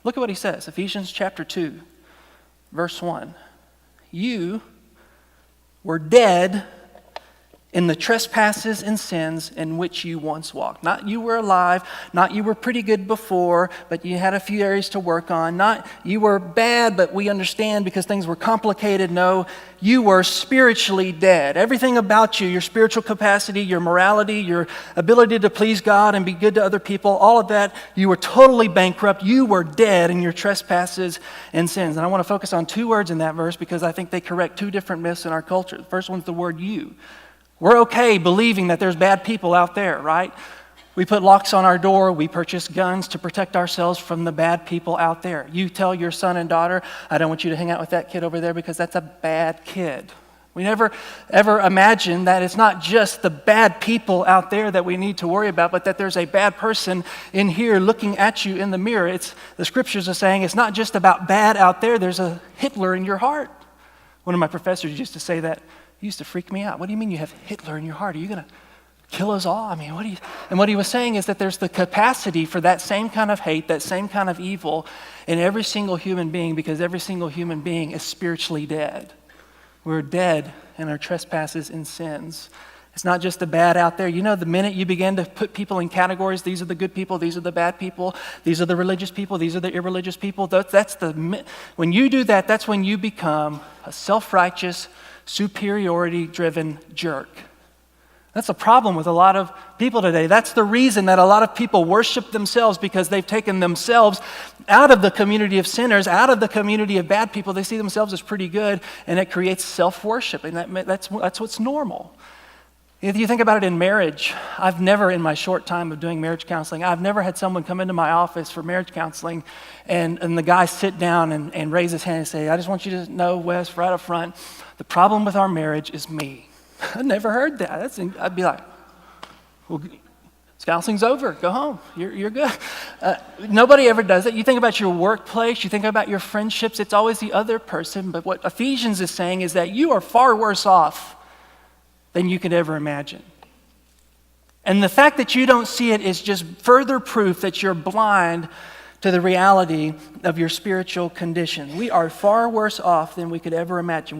Look at what he says, Ephesians chapter 2, verse 1. You were dead in the trespasses and sins in which you once walked. Not you were alive, not you were pretty good before, but you had a few areas to work on. Not you were bad, but we understand because things were complicated. No, you were spiritually dead. Everything about you, your spiritual capacity, your morality, your ability to please God and be good to other people, all of that, you were totally bankrupt. You were dead in your trespasses and sins. And I want to focus on two words in that verse because I think they correct two different myths in our culture. The first one's the word you. We're okay believing that there's bad people out there, right? We put locks on our door. We purchase guns to protect ourselves from the bad people out there. You tell your son and daughter, I don't want you to hang out with that kid over there because that's a bad kid. We never, ever imagine that it's not just the bad people out there that we need to worry about, but that there's a bad person in here looking at you in the mirror. The scriptures are saying it's not just about bad out there. There's a Hitler in your heart. One of my professors used to say that. It used to freak me out. What do you mean you have Hitler in your heart? Are you going to kill us all? I mean, And what he was saying is that there's the capacity for that same kind of hate, that same kind of evil in every single human being because every single human being is spiritually dead. We're dead in our trespasses and sins. It's not just the bad out there. You know, the minute you begin to put people in categories, these are the good people, these are the bad people, these are the religious people, these are the irreligious people. When you do that, that's when you become a self-righteous, superiority-driven jerk. That's a problem with a lot of people today. That's the reason that a lot of people worship themselves because they've taken themselves out of the community of sinners, out of the community of bad people. They see themselves as pretty good, and it creates self-worship, and that's what's normal. If you think about it in marriage, I've never, in my short time of doing marriage counseling, I've never had someone come into my office for marriage counseling and the guy sit down and raise his hand and say, I just want you to know, Wes, right up front, the problem with our marriage is me. I never heard that. I'd be like, well, counseling's over. Go home. You're good. Nobody ever does it. You think about your workplace. You think about your friendships. It's always the other person. But what Ephesians is saying is that you are far worse off than you could ever imagine. And the fact that you don't see it is just further proof that you're blind to the reality of your spiritual condition. We are far worse off than we could ever imagine.